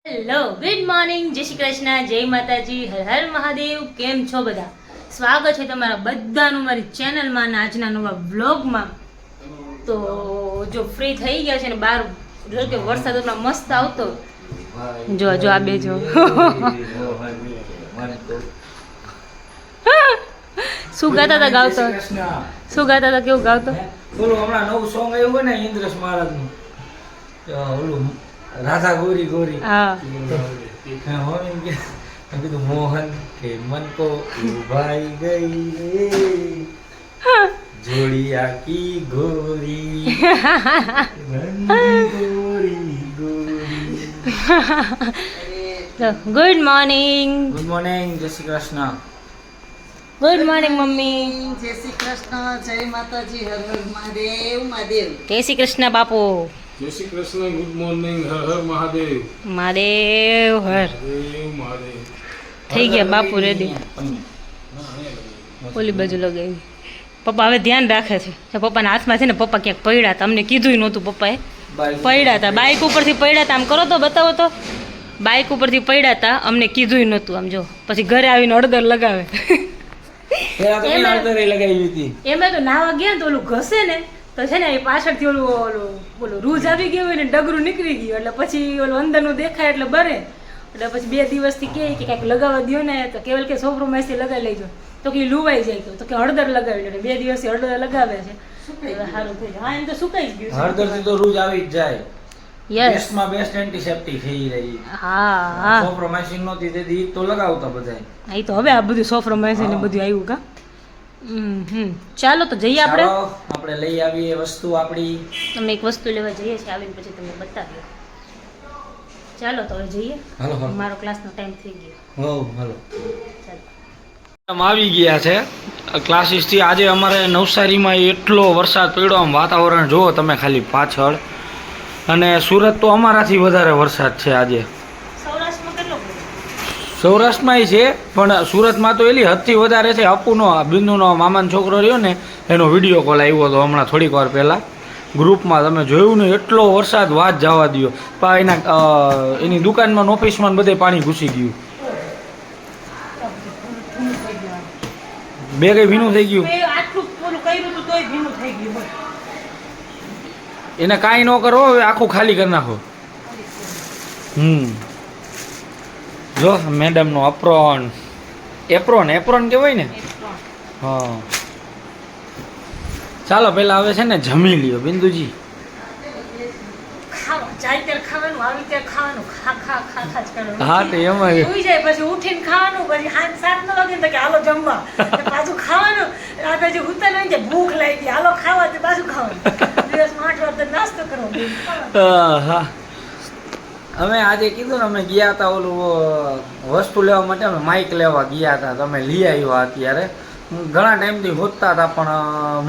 Hello good morning, જય શ્રી કૃષ્ણ, જય માતાજી, હર હર મહાદેવ. કેમ છો બધા? સ્વાગત છે તમારા બધાનું મારી ચેનલમાં અને આજના નવા વ્લોગમાં. તો જો ફ્રી થઈ ગયા છે ને બહાર જો કે વરસાદ એટલો મસ્ત આવતો. જો જો આ બે જો શું ગાતા હતા ગાવતો શું ગાતા હતા કેવું ગાવતો ઓલું હમણાં નવું સોંગ આવ્યું હોય ને ઇન્દ્રેશ મહારાજનું ઓલું રાધા ગોરી ગોરી હા કીધું મોહન કે મન કો ભાઈ ગઈ રે જોડિયા કી ગોરી ગોરી ગોરી. Good morning. ગુડ મોર્નિંગ, જય Shri Krishna. Good morning mummy. જય શ્રી કૃષ્ણ, જય માતાજી, હર હર મહાદેવ. મહાદેવ જય શ્રી કૃષ્ણ બાપુ. જય શ્રી કૃષ્ણ, ગુડ મોર્નિંગ, હર હર મહાદેવ. મહાદેવ હર. મહાદેવ મહાદેવ. થઈ ગયા બાપુ રેડી. ઓલી બાજુ લગાવી. પપ્પા હવે ધ્યાન રાખે છે. પપ્પાના હાથમાં છે ને, પપ્પા ક્યાંક પડ્યા હતા, અમને કીધું નહોતું. પપ્પાએ પડ્યા હતા, બાઇક ઉપરથી પડ્યા હતા. આમ કરો તો બતાવો તો, બાઇક ઉપરથી પડ્યા હતા, અમને કીધું નહોતું. આમ જો પછી ઘરે આવીને અડદર લગાવે. એમાં તો નાવા ગયા તો ઓલું ઘસે ને તો છે ને એ પાછળથી ઓલું રૂજ આવી ગયું હોય ને ડગરું નીકળી ગયું એટલે પછી ઓલું અંદરનું દેખાય એટલે બરે. એટલે પછી 2 દિવસથી કહે કે કાંઈક લગાવવા દો ને, તો કેવલ કે સોફ્રોમાઇસથી લગાવી લેજો, તો કે લુવાઈ જાય. તો કે હળદર લગાવી લે. 2 દિવસથી હળદર લગાવે છે, સારું થઈ જાય. હા, એમ તો સુકાઈ જ ગયું. હળદરથી તો રૂજ આવી જ જાય. યસ. બેસ્ટમાં બેસ્ટ એન્ટીસેપ્ટિક થઈ રહી. હા હા, સોપ્રોમાઇસિન નહોતી તેથી તો લગાવતા બધાય. એ તો હવે આ બધું સોફ્રોમાઇસિન ને બધું આવ્યું કા. ચાલો તો જઈએ આપણે. આપણે લઈ આવીએ વસ્તુ આપણી. અમે એક વસ્તુ લેવા જઈએ છીએ, આવીને પછી તમને બતાવીએ. ચાલો તો હવે જઈએ. હાલો હાલો. મારો ક્લાસનો ટાઈમ થઈ ગયો. હો હાલો. ચાલો. આવી ગયા છે ક્લાસીસથી. આજે અમારે નવસારીમાં એટલો વરસાદ પડ્યો, આમ વાતાવરણ જુઓ તમે ખાલી પાછળ. અને સુરત તો અમારાથી વધારે વરસાદ છે આજે. સૌરાષ્ટ્રમાં કેટલો પડ્યો? સૌરાષ્ટ્રમાંય છે, પણ સુરતમાં તો એલી હદથી વધારે છે. અપુનો બિંદુનો મામાનો છોકરો રહ્યો ને, એનો વિડીયો કોલ આવ્યો હતો હમણાં થોડીક વાર પહેલાં ગ્રુપમાં. તમે જોયું ને, એટલો વરસાદ વાત જવા દો. પણ એની દુકાનમાં ઓફિસમાં બધે પાણી ઘૂસી ગયું. બે કઈ ભીનું થઈ ગયું. આટલું ઓલું કર્યું હતું તોય ભીનું થઈ ગયું. એને કાંઈ ન કરો, હવે આખું ખાલી કરી નાખો. જો મેડમનો એપ્રોન કહેવાય ને. હા, ચાલો પહેલાં હવે છે ને જમી લ્યો બિંદુજી. ખાવા જાય ત્યારે ખાવાનું, આવી ત્યારે ખાવાનું, ખા ખા ખા ખા જ કરવાનું. હા, તો એમાં સુઈ જાય પછી ઉઠીને ખાવાનું, પછી સાંજ 7 વાગે ને તો કે હાલો જમવા, પાછું ખાવાનું. આ પછી ઉતા નહીં જાય, ભૂખ લાગી, હાલો ખાવા, તો પાછું ખાવાનું. દિવસમાં 8 વાર તો નાસ્તો કરવો. હા, અમે આજે કીધું ને, અમે ગયા હતા ઓલું વસ્તુ લેવા માટે. અમે માઇક લેવા ગયા હતા, તમે લઈ આવ્યા. અત્યારે ઘણા ટાઈમથી હોતતા હતા પણ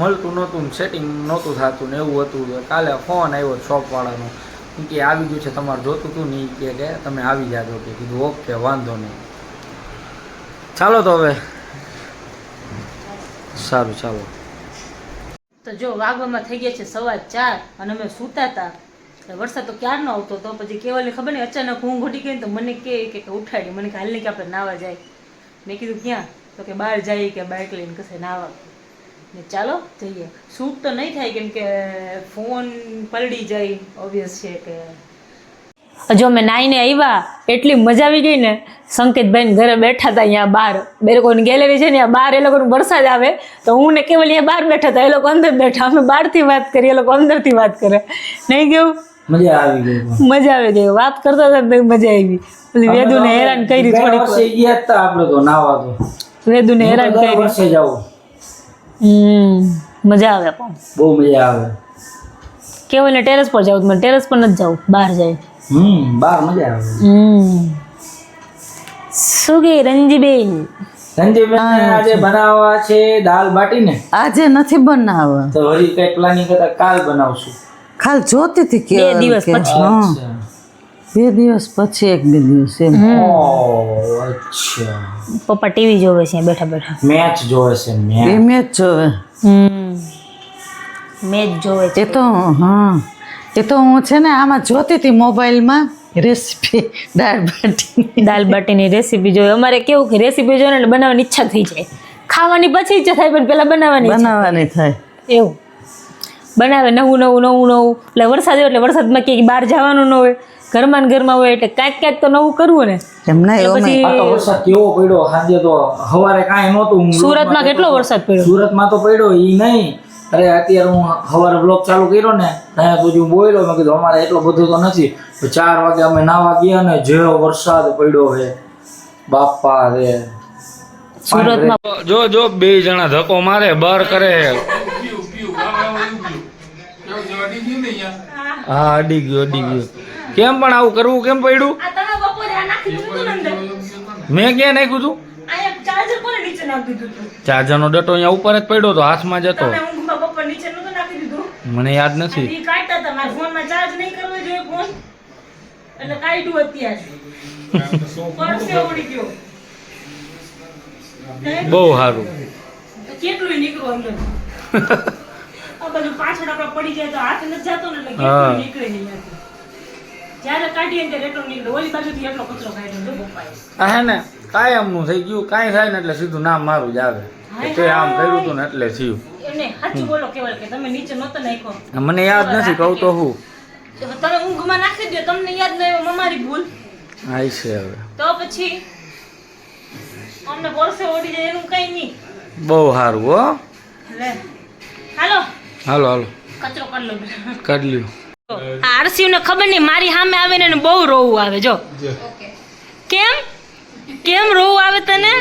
મળતું નહોતું ને સેટિંગ નહોતું થતું ને એવું હતું. કાલે ફોન આવ્યો શોપવાળાનો કે આવી ગયું છે, તમારે જોતું હતું નહીં કે તમે આવી જાજો. કે કીધું ઓકે, વાંધો નહીં. ચાલો તો હવે સારું, ચાલો. તો જો વાગવામાં થઈ ગયા છે 4:15 અને અમે સૂતા હતા. વરસાદ તો ક્યારનો આવતો હતો. પછી કેવલને ખબર નહીં, અચાનક ઊંઘ ઉડી ગઈ ને તો મને કે ઉઠાડી. મને કે હાલ નહીં કે આપણે નાવા જાય. મેં કીધું ક્યાં? તો કે બહાર જઈએ કે બાઇક લઈને કશે નાવા. ને ચાલો જઈએ. શૂટ તો નહીં થાય કેમ કે ફોન પલળી જાય, ઓબ્વિયસ છે કે. જો અમે નાઈને આવ્યા, એટલી મજા આવી ગઈ ને. સંકેતભાઈ ઘરે બેઠા હતા અહીંયા બહાર, બે લોકોની ગેલેરી છે ને ત્યાં બહાર. એ લોકોનું વરસાદ આવે તો હું ને કેવલ અહીંયા બહાર બેઠા હતા, એ લોકો અંદર બેઠા. અમે બહારથી વાત કરીએ, એ લોકો અંદરથી વાત કરે. નહીં કેવું મજા આવી ગઈ. મજા આવી ગઈ. વાત કરતા હતા તો મજા આવી. પેલી વેદુને હેરાન કરી થોડીક વાર. ગયા હતા આપણે તો નાવા તો. વેદુને હેરાન કરી. વર્ષે જાવું. મજા આવે પણ બહુ મજા આવે. કેવલને ટેરેસ પર જાવ, મને ટેરેસ પર નથી જવું, બહાર જાય. બહાર મજા આવે. શું કે રંજીબેન? સંજયબેન આજે બનાવવા છે દાલ બાટી ને. આજે નથી બનાવવા, તો હજી કઈ પ્લાનિંગ કરતા કાલ બનાવશું. ખાલી જોતી હતી કે 2 દિવસ પછી. અચ્છા. 2 દિવસ પછી, 1-2 દિવસ એમ. ઓહ, અચ્છા. પપ્પા ટીવી જોવે છે બેઠા બેઠા. મેચ જોવે છે. એ મેચ જોવે. મેચ જોવે છે. એ તો હા, એ તો હું છે ને આમાં જોતી હતી મોબાઈલમાં. રેસીપી દાળ બાટી દાલ બાટીની રેસીપી જોઈએ. અમારે કેવું કે રેસીપી જોઈએ ને એટલે બનાવવાની ઈચ્છા થઈ જાય. ખાવાની પછી ઈચ્છા થાય પણ પહેલાં બનાવવાની ઈચ્છા. બનાવવાની થાય. એવું બનાવે નવું એટલે વરસાદ એટલે વરસાદમાં ક્યાંક બહાર જવાનું ન હોય, ઘરમાં ને ઘરમાં હોય એટલે કાંઈક તો નવું કરવું ને. એમ ના એટલે પછી આ તો વરસાદ કેવો પડ્યો સાંજે તો સવારે કાંઈ નહોતું. સુરતમાં કેટલો વરસાદ પડ્યો. સુરતમાં તો પડ્યો ઈ નહીં. અરે અત્યારે હું સવારે બ્લોગ ચાલુ કર્યો ને ત્યાં સુધી હું બોલ્યો, મેં કીધું અમારે એટલો બધો તો નથી. 4 વાગે અમે નાવા ગયા ને જેવો વરસાદ પડ્યો છે બાપા રે. સુરતમાં જો 2 જણા ધક્કો મારે બર કરે. હા અડી ગયો. કેમ પણ આવું કરવું કેમ પડ્યું? મેં ક્યાં નાખ્યું તું? ચાર્જરનો ડટો અહીંયા ઉપર જ પડ્યો તો હાથમાં જતો. મને યાદ નથી. બહુ સારું. કેટલું નીકળું અંદર આ બધું પાછળ આપણે પડી જાય તો હાથ નથી જતો ને એટલે કેટલું નીકળે નહીં ત્યાંથી. જ્યારે કાઢીએ ને ત્યારે એટલો નીકળે. ઓલી બાજુથી એટલો કચરો કાઢ્યો જો પપ્પાએ. આ હે ને કાયમનું થઈ ગયું. કાંઈ થાય ને એટલે સીધું નામ મારું જ આવે. તે આમ કર્યું હતું ને એટલે થયું. એને સાચું બોલો કેવલ કે તમે નીચે નહોતો નાખ્યો. મને યાદ નથી કહું તો હું. તમે ઊંઘમાં નાખી દો, તમને યાદ ન આવ્યો અમારી ભૂલ. આઈ છે હવે તો પછી અમને વર્ષે ઓડી જાય એનું કઈ નહીં. બહુ સારું હો. લે હાલો હાલો કચરો કરી લો. કાઢ લ્યો. આરસીયુ ને ખબર નહીં મારી સામે આવે ને એને બહુ રોવું આવે. જો કેમ રોવું આવે તને?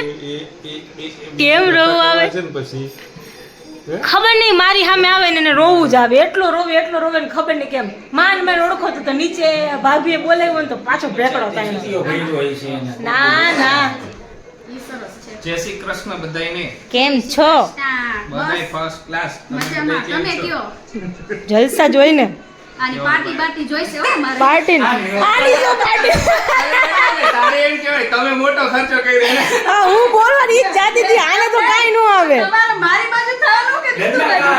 કેમ રોવું આવે ખબર નહીં. મારી સામે આવે ને એને રોવું જ આવે. એટલો રોવે ને ખબર નહીં કેમ. માન ઓળખો તો નીચે ભાભીએ બોલાવ્યો ને તો પાછો ભેકડો થાય. ના જય શ્રી કૃષ્ણ બધાયને. કેમ છો? બધાય ફર્સ્ટ ક્લાસ. મજામાં. તમે કયો? જલસા જોઈ ને આની પાર્ટી જોઈશે હો મારે. પાર્ટી આની જો પાર્ટી. તારે એમ કહેવાય તમે મોટો ખર્ચો કરી રહ્યા. હા હું બોલવાની ઈ જ જાતી હતી. આને તો કાઈ ન આવે. તમારે મારી બાજુ થવાનું કે બીજું બાજુ?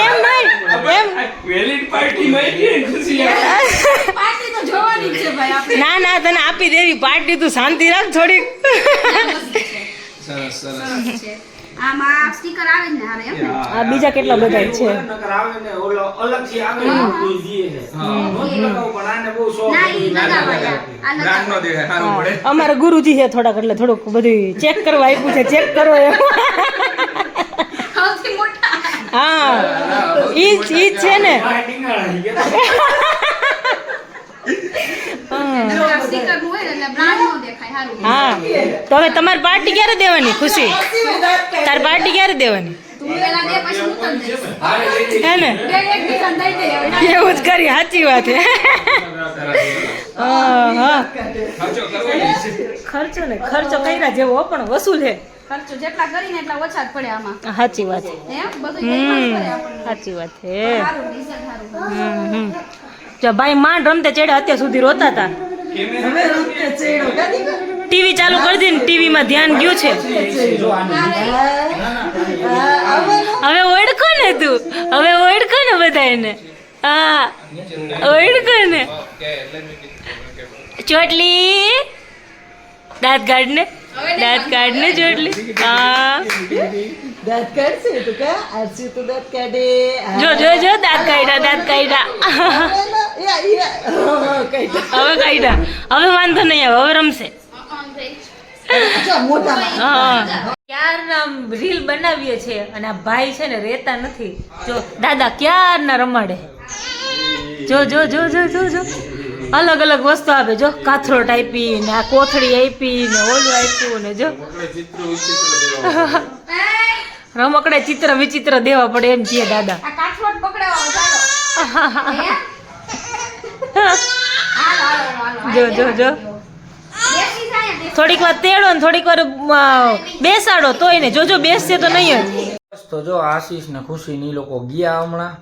એમ નહીં એમ વેલિડ પાર્ટી માં ગઈ ખુશી. પાર્ટી તો જોવાની જ છે ભાઈ આપણે. ના તને આપી દેવી પાર્ટી. તું શાંતિ રાખ થોડીક. સરસ છે. આમાં સ્ટીકર આવે ને હારે એમ ને? આ બીજા કેટલા બધા છે. ના ઈ લગાવાય. આ બ્રાન્ડ નો દેખાય સારું પડે. અમારા ગુરુજી છે થોડાક એટલે થોડુંક બધું ચેક કરવા આપ્યું છે. ચેક કરો એમ. સૌથી મોટા. હા ઈ છે ને. સ્ટીકર નું હોય ને એટલે બ્રાન્ડ નો દેખાય સારું. હા તો હવે તમારી પાર્ટી ક્યારે દેવાની? ખુશી તાર પાર્ટી ક્યારે દેવાની? તું પેલા દે પછી હું તને દઈશ. હે ને એક બીજા દઈ દે હવે. એવું જ કરી. સાચી વાત છે. હા ખર્ચો કરવો છે. ખર્ચો કર્યા જેવો પણ વસૂલ છે. ખર્ચો જેટલા કરીને એટલા ઓછા જ પડે આમાં. સાચી વાત છે. એમ બધું એકમાં જ પડે આપણને. સાચી વાત છે. સારું ડિઝાઇન સારું. જો ભાઈ માંડ રમતે ચડ્યા અત્યાર સુધી રોતા હતા. હવે રૂપે ચેડો ગાડી ટીવી ચાલુ કરી દે ને ટીવી માં ધ્યાન ગયું છે. હવે ઓળખો ને તું. હવે ઓળખો ને બધાને. હા ઓળખો ને. ચોટલી દાંત કાઢ ને. ચોટલી. હા દાંત કાઢશે તો કા આરસી તો દાંત કાઢે. જો દાંત કાઢ્યા. હવે કાઢ્યા. હવે વાંધો નહીં આવે. હવે રમશે. ક્યારના રીલ બનાવીએ છીએ અને આ ભાઈ છે ને રેતા નથી. જો દાદા ક્યારના રમાડે. જો અલગ અલગ વસ્તુ આપે. જો કાથરોટ આપી ને આ કોથળી આપી ને ઓલું આપ્યું ને જો રમકડે ચિત્ર વિચિત્ર દેવા પડે એમ કહે દાદા. આ કાઠવટ પકડાવો ચાલો. હાલો. જો બેસી જાય ને. થોડીક વાર તેડો ને થોડીક વાર બેસાડો તોય ને જોજો બેસશે તો નહીં જ. તો જો આશીષ ને ખુશી ની લોકો ગયા હમણાં.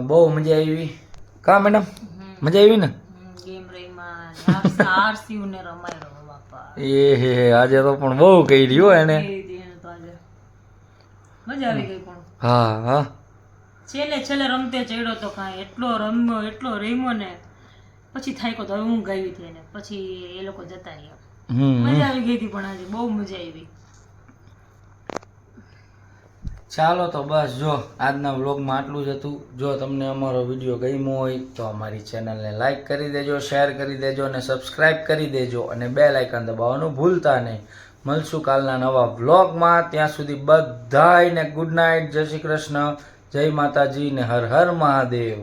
બહુ મજા આવી. કા મેડમ મજા આવી ને? એ હે આજે તો પણ બહુ કહી રહ્યો એને. મજા આવી ગઈ પણ. હા છેલ્લે રમતે ચડ્યો તો કાંઈ એટલો રમ્યો ને પછી થાક્યો તો હવે ઊંઘ આવી હતી એને પછી એ લોકો જતા રહ્યા મજા આવી ગઈ હતી પણ આજે બહુ મજા આવી. ચાલો તો બસ જો આજના વ્લોગમાં આટલું જ હતું. જો તમને અમારો વિડીયો ગમ્યો હોય તો અમારી ચેનલને લાઈક કરી દેજો, શેર કરી દેજો અને સબસ્ક્રાઈબ કરી દેજો અને બેલ આઇકન દબાવવાનું ભૂલતા નહીં. મળશું કાલના નવા વ્લોગમાં. ત્યાં સુધી બધાયને ગુડ નાઇટ, જય શ્રી કૃષ્ણ, જય માતાજી ને હર હર મહાદેવ.